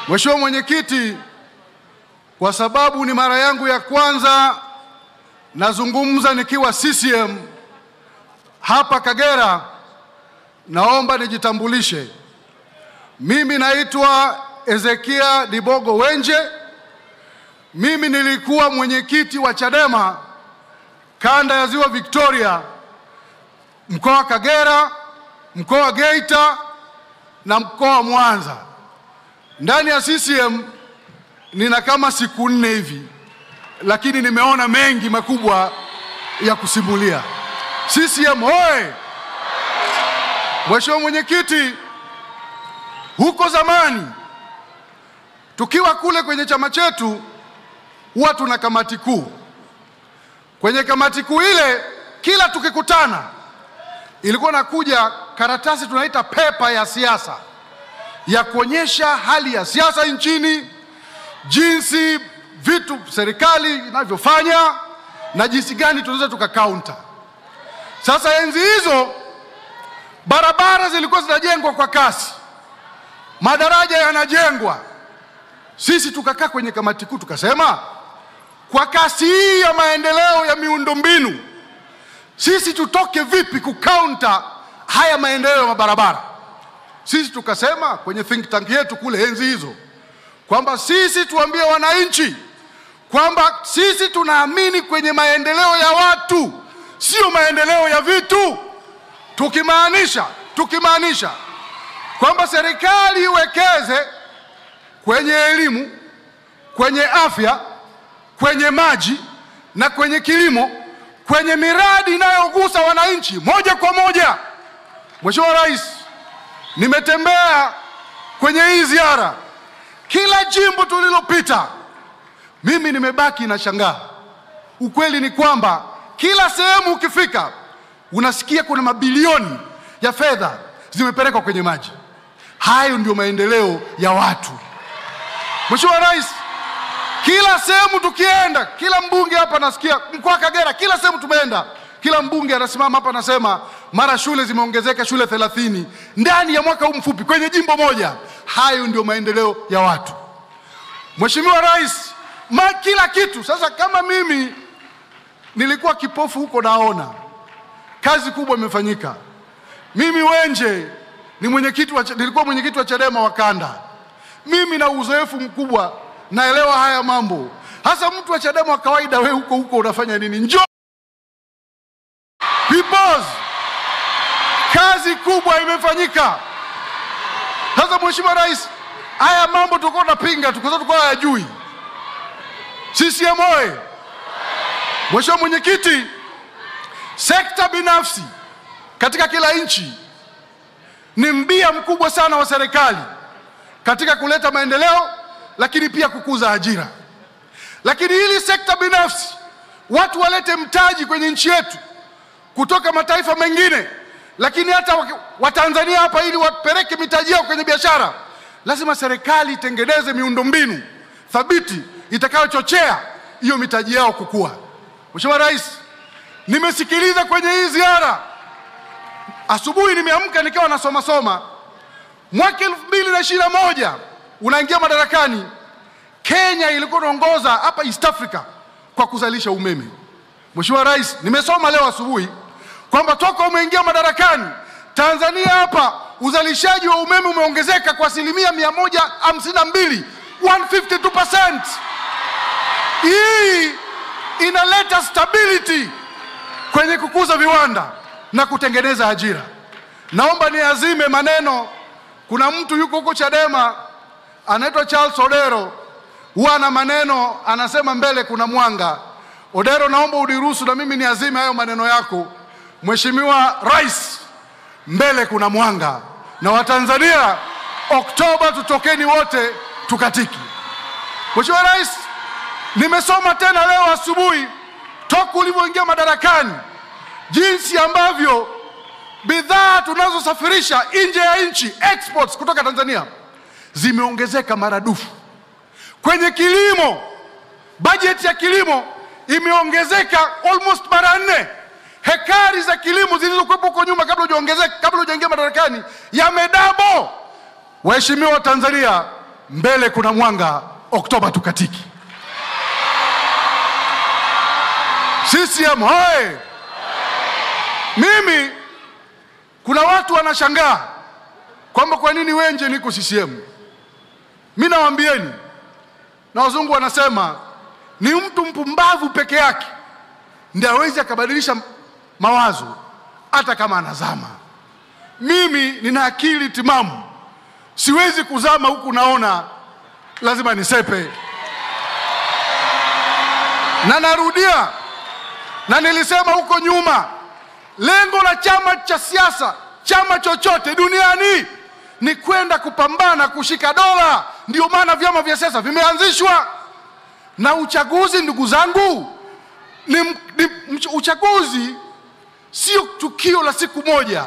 Mheshimiwa Mwenyekiti, kwa sababu ni mara yangu ya kwanza nazungumza nikiwa CCM hapa Kagera, naomba nijitambulishe. Mimi naitwa Ezekia Dibogo Wenje. Mimi nilikuwa mwenyekiti wa Chadema kanda ya Ziwa Victoria, mkoa wa Kagera, mkoa wa Geita na mkoa wa Mwanza. Ndani ya CCM nina kama siku 4 hivi, lakini nimeona mengi makubwa ya kusimulia. CCM hoye! Mheshimiwa Mwenyekiti, huko zamani tukiwa kule kwenye chama chetu huwa tuna kamati kuu. Kwenye kamati kuu ile kila tukikutana ilikuwa nakuja karatasi tunaita pepa ya siasa ya kuonyesha hali ya siasa nchini, jinsi vitu serikali inavyofanya na jinsi gani tunaweza tukakaunta. Sasa enzi hizo barabara zilikuwa zinajengwa kwa kasi, madaraja yanajengwa. Sisi tukakaa kwenye kamati kuu tukasema, kwa kasi hii ya maendeleo ya miundombinu, sisi tutoke vipi kukaunta haya maendeleo ya mabarabara? Sisi tukasema kwenye think tank yetu kule enzi hizo kwamba sisi tuambie wananchi kwamba sisi tunaamini kwenye maendeleo ya watu, sio maendeleo ya vitu. Tukimaanisha kwamba serikali iwekeze kwenye elimu, kwenye afya, kwenye maji na kwenye kilimo, kwenye miradi inayogusa wananchi moja kwa moja. Mheshimiwa Rais, nimetembea kwenye hii ziara, kila jimbo tulilopita mimi nimebaki na shangaa. Ukweli ni kwamba kila sehemu ukifika unasikia kuna mabilioni ya fedha zimepelekwa kwenye maji. Hayo ndio maendeleo ya watu. Mheshimiwa Rais, kila sehemu tukienda, kila mbunge hapa nasikia, mkoa wa Kagera kila sehemu tumeenda, kila mbunge anasimama hapa anasema mara shule zimeongezeka shule 30 ndani ya mwaka huu mfupi kwenye jimbo moja. Hayo ndio maendeleo ya watu. Mheshimiwa Rais, kila kitu. Sasa kama mimi nilikuwa kipofu huko naona, kazi kubwa imefanyika. Mimi Wenje nilikuwa mwenyekiti wa Chadema wa kanda. Mimi na uzoefu mkubwa, naelewa haya mambo. Hasa mtu wa Chadema wa kawaida, wewe huko unafanya nini? Njoo peoples, kazi kubwa imefanyika. Sasa Mheshimiwa Rais, haya mambo tulikuwa tunapinga, tulikuwa hayajui. CCM oye! Mheshimiwa Mwenyekiti, sekta binafsi katika kila nchi ni mbia mkubwa sana wa serikali katika kuleta maendeleo, lakini pia kukuza ajira. Lakini ili sekta binafsi watu walete mtaji kwenye nchi yetu kutoka mataifa mengine, lakini hata Watanzania hapa, ili wapeleke mitaji yao kwenye biashara, lazima serikali itengeneze miundombinu thabiti itakayochochea hiyo mitaji yao kukua. Mheshimiwa Rais, nimesikiliza kwenye hii ziara, asubuhi nimeamka nikiwa nasoma mwaka 2021 unaingia madarakani, Kenya ilikuwa inaongoza hapa East Africa kwa kuzalisha umeme. Mheshimiwa Rais, nimesoma leo asubuhi kwamba toka umeingia madarakani, Tanzania hapa uzalishaji wa umeme umeongezeka kwa 152%, 152%. Hii inaleta stability kwenye kukuza viwanda na kutengeneza ajira. Naomba niazime maneno. Kuna mtu yuko huko Chadema anaitwa Charles Odero, huwa na maneno anasema mbele kuna mwanga. Odero, naomba uniruhusu na mimi niazime hayo maneno yako. Mheshimiwa Rais, mbele kuna mwanga, na Watanzania Oktoba tutokeni wote tukatiki. Mheshimiwa Rais, nimesoma tena leo asubuhi toka ulivyoingia madarakani jinsi ambavyo bidhaa tunazosafirisha nje ya nchi, exports kutoka Tanzania, zimeongezeka maradufu. Kwenye kilimo, bajeti ya kilimo imeongezeka almost mara 4. Hekari za kilimo zilizokuwepo huko nyuma kabla hujaingia madarakani yamedouble. Waheshimiwa wa Tanzania, mbele kuna mwanga, Oktoba tukatiki. CCM hoye! Mimi kuna watu wanashangaa kwamba kwa nini Wenje niko CCM. Mimi nawaambieni, na wazungu wanasema ni mtu mpumbavu peke yake ndiye hawezi akabadilisha mawazo hata kama anazama. Mimi nina akili timamu, siwezi kuzama huku naona, lazima nisepe. Na narudia, na nilisema huko nyuma, lengo la chama cha siasa, chama chochote duniani, ni kwenda kupambana kushika dola. Ndio maana vyama vya siasa vimeanzishwa. Na uchaguzi, ndugu zangu, uchaguzi sio tukio la siku moja,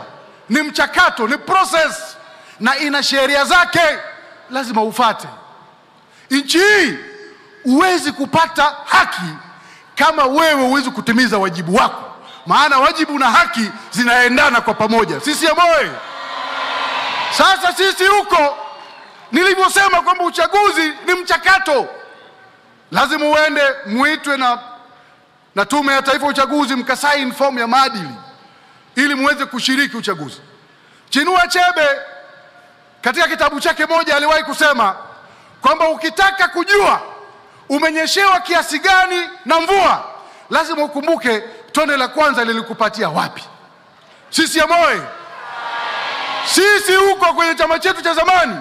ni mchakato, ni process, na ina sheria zake, lazima ufuate. Nchi hii huwezi kupata haki kama wewe huwezi kutimiza wajibu wako, maana wajibu na haki zinaendana kwa pamoja. Sisi moyo. Sasa sisi huko, nilivyosema kwamba uchaguzi ni mchakato, lazima uende muitwe na Tume ya Taifa ya Uchaguzi, mkasaini fomu ya maadili ili muweze kushiriki uchaguzi. Chinua Achebe katika kitabu chake moja aliwahi kusema kwamba ukitaka kujua umenyeshewa kiasi gani na mvua, lazima ukumbuke tone la kwanza lilikupatia wapi. Sisi moyo. Sisi huko kwenye chama chetu cha zamani,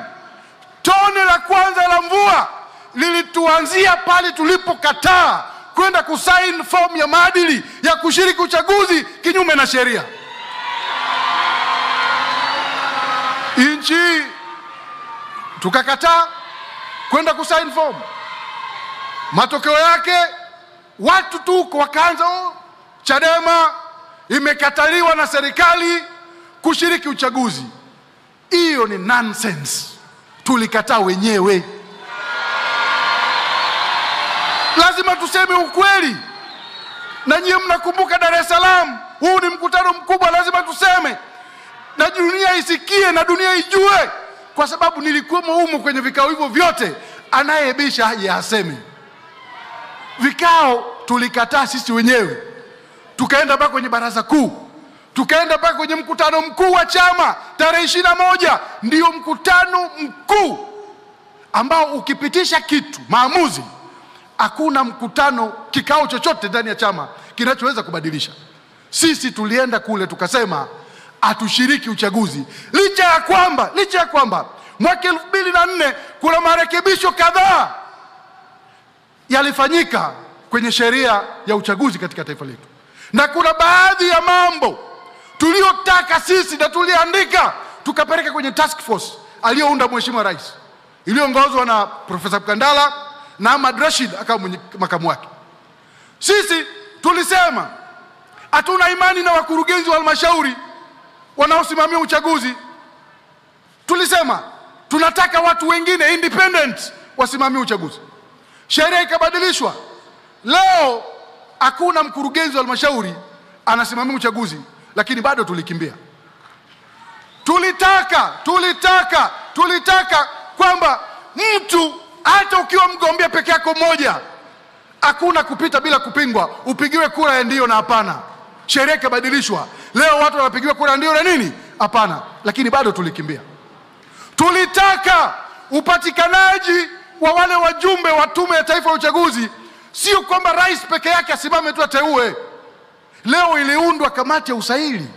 tone la kwanza la mvua lilituanzia pale tulipokataa kwenda kusaini fomu ya maadili ya kushiriki uchaguzi kinyume na sheria. Nchi tukakataa kwenda kusaini fomu. Matokeo yake watu tu wakaanza, Chadema imekataliwa na serikali kushiriki uchaguzi. Hiyo ni nonsense. Tulikataa wenyewe. Lazima tuseme ukweli. Na nyie mnakumbuka Dar es Salaam, huu ni mkutano mkubwa, lazima tuseme na dunia isikie na dunia ijue, kwa sababu nilikuwa humo kwenye vikao hivyo vyote. Anayebisha haje aseme. Vikao tulikataa sisi wenyewe, tukaenda mpaka kwenye baraza kuu, tukaenda mpaka kwenye mkutano mkuu wa chama tarehe 21. Ndio mkutano mkuu ambao ukipitisha kitu maamuzi, hakuna mkutano, kikao chochote ndani ya chama kinachoweza kubadilisha. Sisi tulienda kule tukasema atushiriki uchaguzi, licha ya kwamba mwaka 2004 kuna marekebisho kadhaa yalifanyika kwenye sheria ya uchaguzi katika taifa letu, na kuna baadhi ya mambo tuliyotaka sisi na tuliandika tukapeleka kwenye task force aliyounda Mheshimiwa Rais, iliyoongozwa na Profesa Mkandala na Ahmad Rashid akawa makamu wake. Sisi tulisema hatuna imani na wakurugenzi wa halmashauri wanaosimamia uchaguzi. Tulisema tunataka watu wengine independent wasimamie uchaguzi. Sheria ikabadilishwa. Leo hakuna mkurugenzi wa halmashauri anasimamia uchaguzi, lakini bado tulikimbia. Tulitaka kwamba mtu hata ukiwa mgombea peke yako mmoja, hakuna kupita bila kupingwa, upigiwe kura ya ndio na hapana. Sheria ikabadilishwa. Leo watu wanapigiwa kura ya ndio na nini? Hapana. Lakini bado tulikimbia. Tulitaka upatikanaji wa wale wajumbe wa Tume ya Taifa ya Uchaguzi, sio kwamba rais peke yake asimame tu ateue. Leo iliundwa kamati ya usaili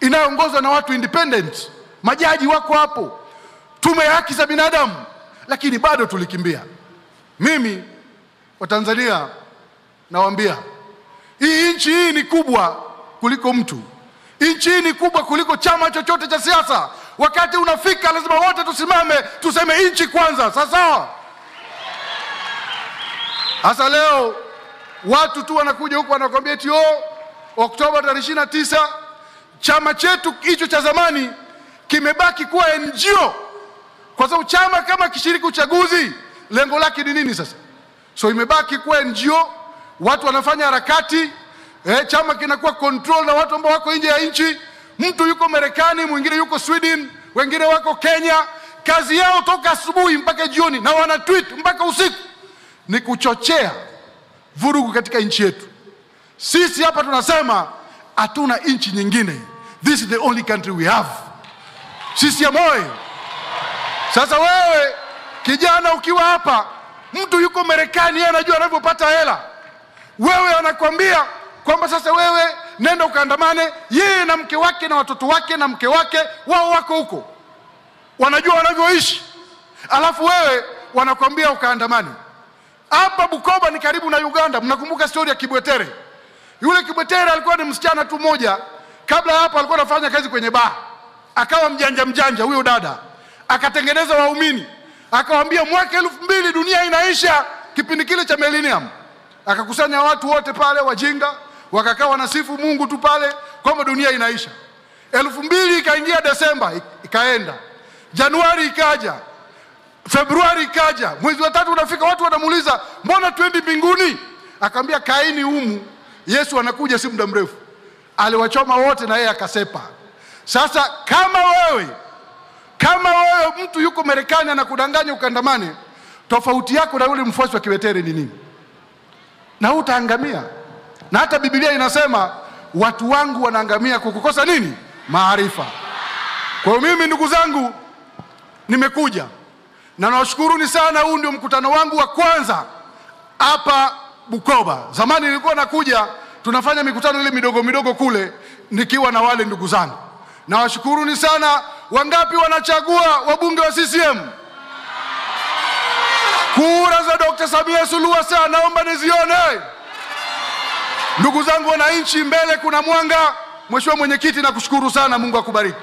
inayoongozwa na watu independent, majaji wako hapo, tume ya haki za binadamu, lakini bado tulikimbia. Mimi wa Tanzania nawaambia, hii nchi hii ni kubwa kuliko mtu. Nchi hii ni kubwa kuliko chama chochote cha siasa. Wakati unafika lazima wote tusimame tuseme nchi kwanza. Sasa leo watu tu wanakuja huko wanakuambia eti Oktoba 29 chama chetu hicho cha zamani kimebaki kuwa NGO. Kwa sababu chama kama kishiriki uchaguzi, lengo lake ni nini sasa? So imebaki kuwa NGO, watu wanafanya harakati, chama kinakuwa control na watu ambao wako nje ya nchi. Mtu yuko Marekani, mwingine yuko Sweden, wengine wako Kenya. kazi yao toka asubuhi mpaka jioni na wana tweet mpaka usiku ni kuchochea vurugu katika nchi yetu. Sisi hapa tunasema hatuna nchi nyingine. This is the only country we have. Sisi ya moyo. Sasa wewe kijana ukiwa hapa, mtu yuko Marekani, yeye anajua anavyopata hela. Wewe anakuambia kwamba sasa wewe nenda ukaandamane, yeye na mke wake na watoto wake na mke wake wao wako huko, wanajua wanavyoishi. Alafu wewe wanakuambia ukaandamane. Hapa Bukoba ni karibu na Uganda. Mnakumbuka story ya Kibwetere? Yule Kibwetere alikuwa ni msichana tu mmoja. Kabla hapo alikuwa anafanya kazi kwenye bar. Akawa mjanja huyo dada. Akatengeneza waumini. Akawaambia mwaka 2000 dunia inaisha, kipindi kile cha millennium. Akakusanya watu wote pale wajinga, wakakaa wanasifu Mungu tu pale kwamba dunia inaisha. 2000 ikaingia, Desemba ikaenda, Januari ikaja, Februari ikaja, mwezi wa 3 unafika, watu wanamuuliza mbona twendi mbinguni? Akamwambia kaini humu, Yesu anakuja si muda mrefu. Aliwachoma wote na yeye akasepa. Sasa kama wewe mtu yuko Marekani anakudanganya ukandamane, tofauti yako na yule mfuasi wa Kibwetere ni nini? Na utaangamia. Na hata Biblia inasema watu wangu wanaangamia kwa kukosa nini? Maarifa. Kwa hiyo mimi ndugu zangu nimekuja na nawashukuruni sana. Huu ndio mkutano wangu wa kwanza hapa Bukoba. Zamani nilikuwa nakuja tunafanya mikutano ile midogo kule nikiwa na wale ndugu zangu. Nawashukuruni sana. Wangapi wanachagua wabunge wa CCM? Kura za Dr. Samia Suluhu Hassan naomba nizione. Ndugu zangu wananchi, mbele kuna mwanga. Mheshimiwa Mwenyekiti, nakushukuru sana. Mungu akubariki.